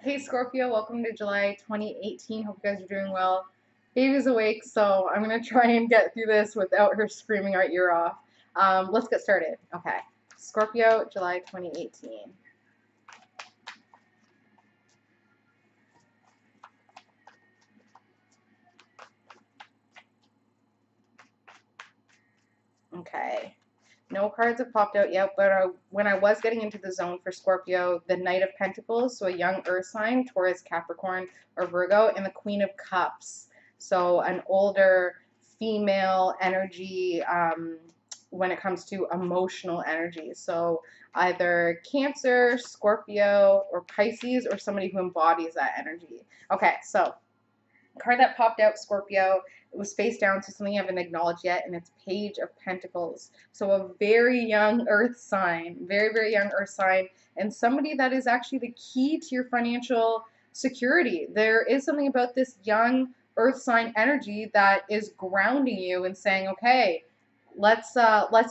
Hey Scorpio, welcome to July 2018. Hope you guys are doing well. Baby's awake, so I'm going to try and get through this without her screaming our ear off. Let's get started. Okay. Scorpio, July 2018. Okay. No cards have popped out yet, but when I was getting into the zone for Scorpio, the Knight of Pentacles, so a young earth sign, Taurus, Capricorn, or Virgo, and the Queen of Cups, so an older female energy when it comes to emotional energy. So either Cancer, Scorpio, or Pisces, or somebody who embodies that energy. Okay, so card that popped out, Scorpio, it was face down, so something you haven't acknowledged yet, and it's Page of Pentacles. So a very young earth sign, very, very young earth sign, and somebody that is actually the key to your financial security. There is something about this young earth sign energy that is grounding you and saying, okay, let's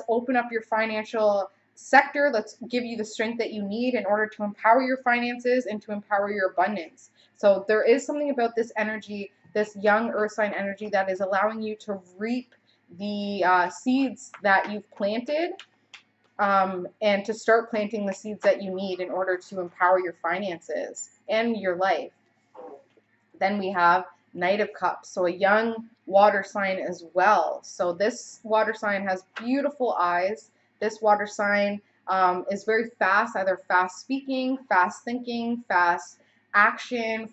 open up your financial sector. Let's give you the strength that you need in order to empower your finances and to empower your abundance. So there is something about this energy, this young earth sign energy, that is allowing you to reap the seeds that you've planted, and to start planting the seeds that you need in order to empower your finances and your life. Then we have Knight of Cups, so a young water sign as well. So this water sign has beautiful eyes. This water sign is very fast, either fast speaking, fast thinking, fast action,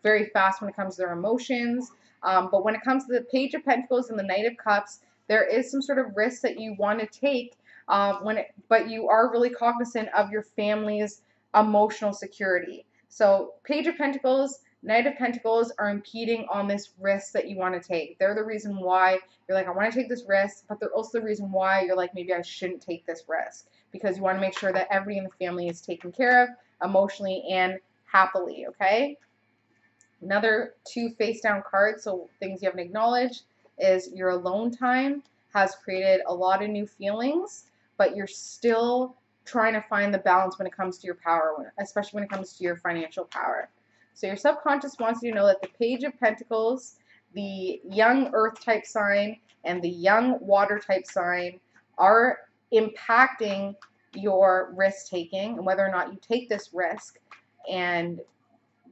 very fast when it comes to their emotions. But when it comes to the Page of Pentacles and the Knight of Cups, there is some sort of risk that you want to take, but you are really cognizant of your family's emotional security. So Page of Pentacles, Knight of Pentacles are impeding on this risk that you want to take. They're the reason why you're like, I want to take this risk, but they're also the reason why you're like, maybe I shouldn't take this risk, because you want to make sure that everybody in the family is taken care of emotionally and happily, okay? Another two face down cards, so things you haven't acknowledged, is your alone time has created a lot of new feelings, but you're still trying to find the balance when it comes to your power, especially when it comes to your financial power. So your subconscious wants you to know that the Page of Pentacles, the young earth type sign, and the young water type sign are impacting your risk taking and whether or not you take this risk. And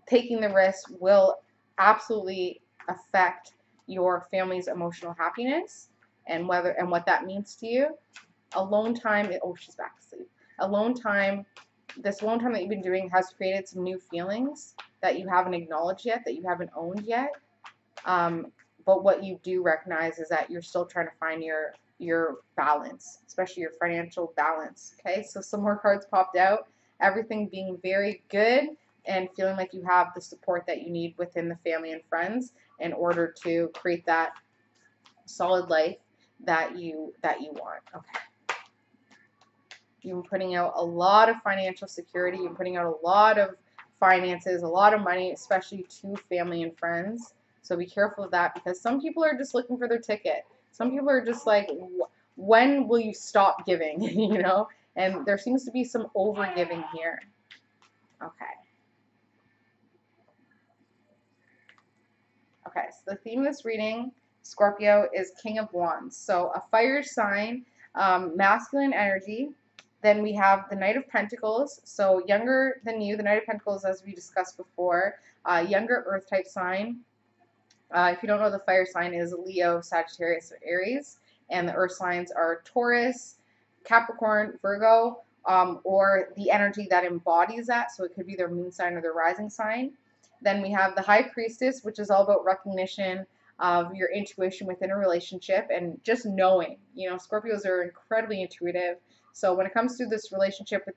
taking the risk will absolutely affect your family's emotional happiness and what that means to you. Alone time, oh, she's back asleep. Alone time, this alone time that you've been doing has created some new feelings that you haven't acknowledged yet, that you haven't owned yet. But what you do recognize is that you're still trying to find your balance, especially your financial balance. Okay, so some more cards popped out. Everything being very good and feeling like you have the support that you need within the family and friends in order to create that solid life that you want. Okay. You've been putting out a lot of financial security. You're putting out a lot of finances, a lot of money, especially to family and friends. So be careful of that, because some people are just looking for their ticket. Some people are just like, when will you stop giving? You know? And there seems to be some over giving here. Okay. Okay, so the theme of this reading, Scorpio, is King of Wands. So a fire sign, masculine energy. Then we have the Knight of Pentacles, so younger than you. The Knight of Pentacles, as we discussed before, younger earth type sign. If you don't know, the fire sign is Leo, Sagittarius, or Aries. And the earth signs are Taurus, Capricorn, Virgo, or the energy that embodies that. So it could be their moon sign or their rising sign. Then we have the High Priestess, which is all about recognition of your intuition within a relationship and just knowing. You know, Scorpios are incredibly intuitive. So when it comes to this relationship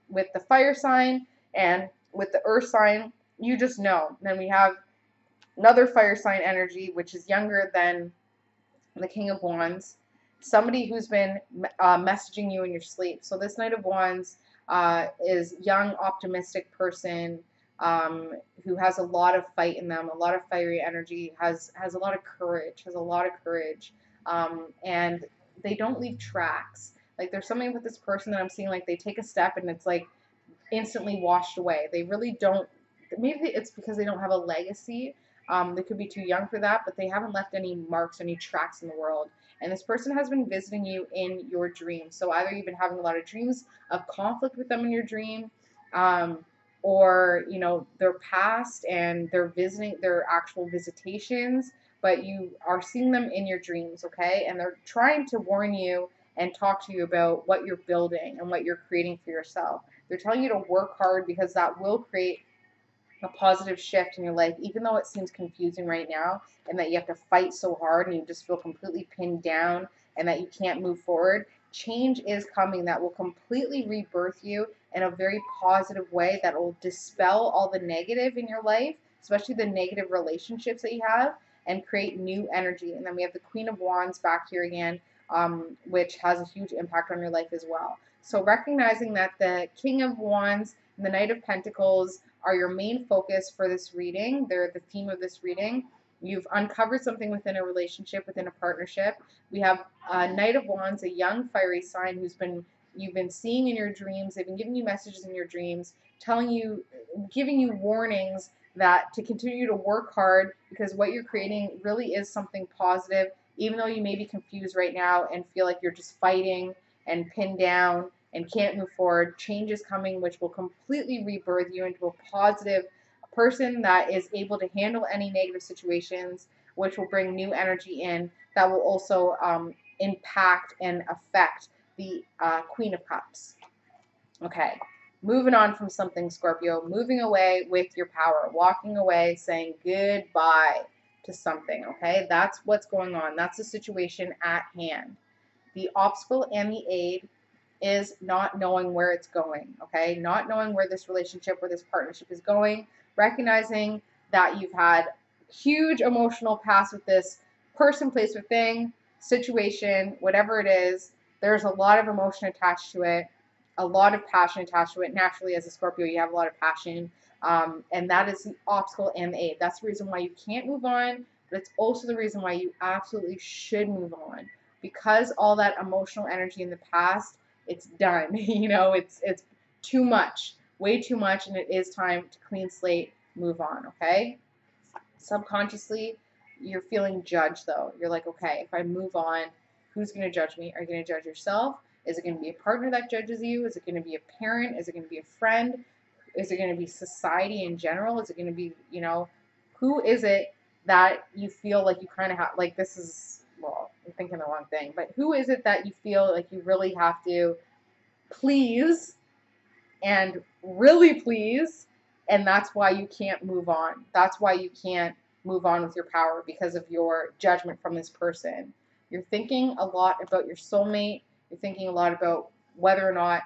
with the fire sign and with the earth sign, you just know. Then we have another fire sign energy, which is younger than the King of Wands, somebody who's been messaging you in your sleep. So this Knight of Wands is young, optimistic person who has a lot of fight in them, a lot of fiery energy, has a lot of courage, and they don't leave tracks. Like, there's something with this person that I'm seeing, like they take a step and it's like instantly washed away. They really don't maybe it's because they don't have a legacy. They could be too young for that, but they haven't left any marks, any tracks in the world. And this person has been visiting you in your dreams. So either you've been having a lot of dreams of conflict with them in your dream, um, or you know they're past and they're visiting their actual visitations, but you are seeing them in your dreams, okay? And they're trying to warn you and talk to you about what you're building and what you're creating for yourself. They're telling you to work hard because that will create a positive shift in your life, even though it seems confusing right now and that you have to fight so hard and you just feel completely pinned down and that you can't move forward. Change is coming that will completely rebirth you in a very positive way that will dispel all the negative in your life, especially the negative relationships that you have, and create new energy. And then we have the Queen of Wands back here again, which has a huge impact on your life as well. So recognizing that the King of Wands and the Knight of Pentacles are your main focus for this reading. They're the theme of this reading. You've uncovered something within a relationship, within a partnership. We have Knight of Wands, a young fiery sign you've been seeing in your dreams. They've been giving you messages in your dreams, telling you, giving you warnings that to continue to work hard because what you're creating really is something positive, even though you may be confused right now and feel like you're just fighting and pinned down and can't move forward. Change is coming, which will completely rebirth you into a positive person that is able to handle any negative situations, which will bring new energy in that will also impact and affect the Queen of Cups. Okay, moving on from something, Scorpio, moving away with your power, walking away, saying goodbye to something, okay? That's what's going on. That's the situation at hand. The obstacle and the aid is not knowing where it's going, okay? Not knowing where this relationship or this partnership is going, recognizing that you've had huge emotional past with this person, place, or thing, situation, whatever it is. There's a lot of emotion attached to it, a lot of passion attached to it. Naturally, as a Scorpio, you have a lot of passion, and that is the obstacle and the aid. That's the reason why you can't move on, but it's also the reason why you absolutely should move on, because all that emotional energy in the past, it's done. You know, it's too much, way too much, and it is time to clean slate, move on, okay? Subconsciously, you're feeling judged though. You're like, okay, if I move on, who's going to judge me? Are you going to judge yourself? Is it going to be a partner that judges you? Is it going to be a parent? Is it going to be a friend? Is it going to be society in general? Is it going to be, you know, who is it that you feel like you kind of have, like this is, well, I'm thinking the wrong thing, but who is it that you feel like you really have to please and really please, and that's why you can't move on. That's why you can't move on with your power, because of your judgment from this person. You're thinking a lot about your soulmate. You're thinking a lot about whether or not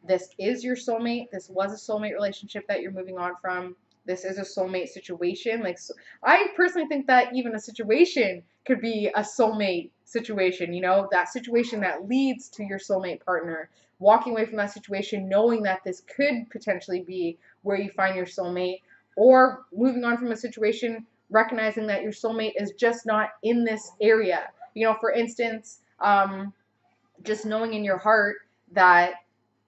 this is your soulmate. This was a soulmate relationship that you're moving on from. This is a soulmate situation. Like, so, I personally think that even a situation could be a soulmate situation. You know, that situation that leads to your soulmate partner. Walking away from that situation, knowing that this could potentially be where you find your soulmate, or moving on from a situation, recognizing that your soulmate is just not in this area. You know, for instance, just knowing in your heart that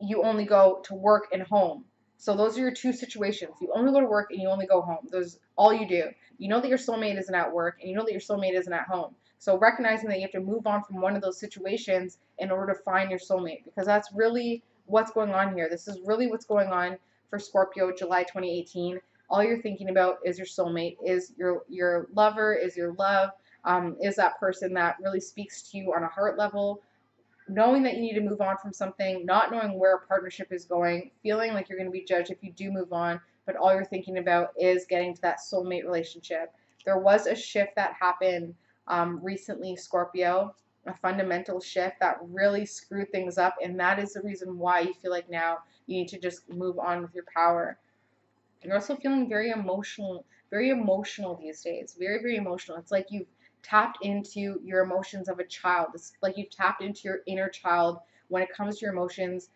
you only go to work and home. So those are your two situations. You only go to work and you only go home. Those all you do. You know that your soulmate isn't at work and you know that your soulmate isn't at home. So recognizing that you have to move on from one of those situations in order to find your soulmate, because that's really what's going on here. This is really what's going on for Scorpio, July 2018. All you're thinking about is your soulmate, is your lover, is your love, is that person that really speaks to you on a heart level. Knowing that you need to move on from something, not knowing where a partnership is going, feeling like you're going to be judged if you do move on, but all you're thinking about is getting to that soulmate relationship. There was a shift that happened recently, Scorpio, a fundamental shift that really screwed things up, and that is the reason why you feel like now you need to just move on with your power. You're also feeling very emotional these days, very, very emotional. It's like you've tapped into your emotions of a child. It's like you've tapped into your inner child when it comes to your emotions.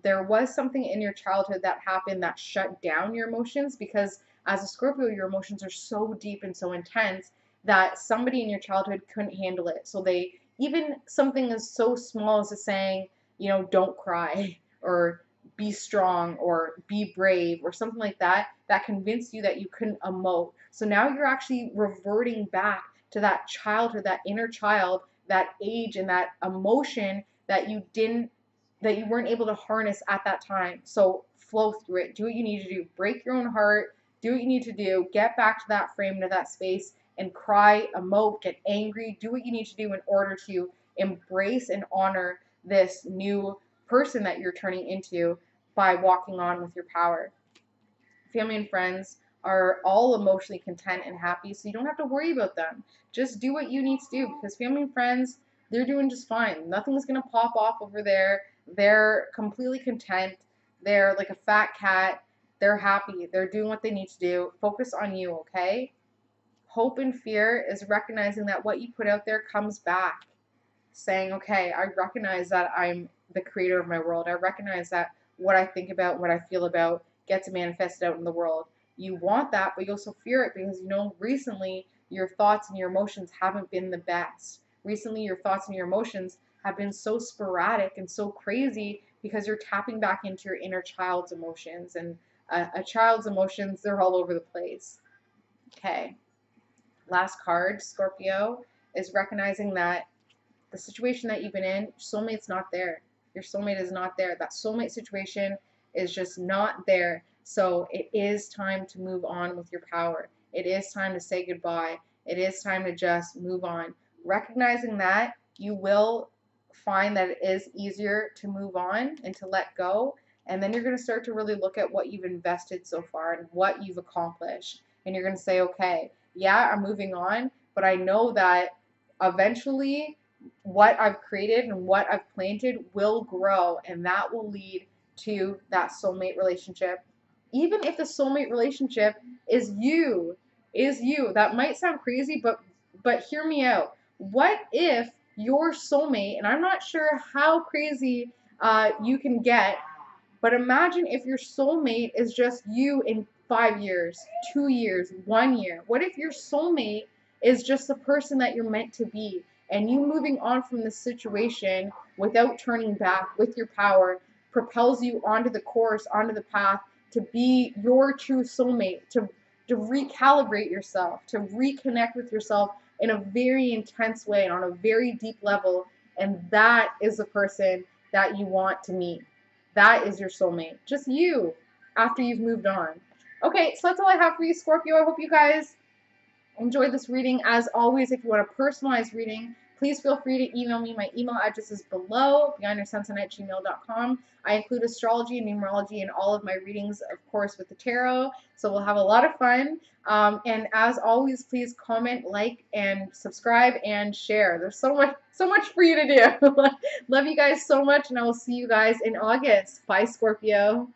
There was something in your childhood that happened that shut down your emotions, because as a Scorpio, your emotions are so deep and so intense that somebody in your childhood couldn't handle it. So they, even something as so small as saying, you know, don't cry, or be strong or be brave or something like that, that convinced you that you couldn't emote. So now you're actually reverting back to that childhood, that inner child, that age and that emotion that you weren't able to harness at that time. So flow through it. Do what you need to do. Break your own heart. Do what you need to do. Get back to that frame, to that space, and cry, emote, get angry. Do what you need to do in order to embrace and honor this new person that you're turning into by walking on with your power. Family and friends are all emotionally content and happy, so you don't have to worry about them. Just do what you need to do, because family and friends, they're doing just fine. Nothing's going to pop off over there. They're completely content. They're like a fat cat. They're happy. They're doing what they need to do. Focus on you, okay? Hope and fear is recognizing that what you put out there comes back. Saying, okay, I recognize that I'm the creator of my world. I recognize that what I think about, what I feel about gets manifested out in the world. You want that, but you also fear it because, you know, recently your thoughts and your emotions haven't been the best. Recently your thoughts and your emotions have been so sporadic and so crazy because you're tapping back into your inner child's emotions. And a child's emotions, they're all over the place. Okay. Last card, Scorpio, is recognizing that the situation that you've been in, your soulmate's not there. Your soulmate is not there. That soulmate situation is just not there. So it is time to move on with your power. It is time to say goodbye. It is time to just move on. Recognizing that, you will find that it is easier to move on and to let go. And then you're going to start to really look at what you've invested so far and what you've accomplished. And you're going to say, okay, yeah, I'm moving on, but I know that eventually what I've created and what I've planted will grow, and that will lead to that soulmate relationship. Even if the soulmate relationship is you, that might sound crazy, but hear me out. What if your soulmate, and I'm not sure how crazy you can get, but imagine if your soulmate is just you in 5 years, 2 years, 1 year. What if your soulmate is just the person that you're meant to be? And you moving on from this situation without turning back with your power propels you onto the course, onto the path to be your true soulmate, to recalibrate yourself, to reconnect with yourself in a very intense way and on a very deep level. And that is the person that you want to meet. That is your soulmate. Just you after you've moved on. Okay, so that's all I have for you, Scorpio. I hope you guys enjoyed this reading. As always, if you want a personalized reading, please feel free to email me. My email address is below, BeyondYourSunSign@gmail.com. I include astrology and numerology in all of my readings, of course, with the tarot. So we'll have a lot of fun. And as always, please comment, like, and subscribe and share. There's so much for you to do. Love you guys so much, and I will see you guys in August. Bye, Scorpio.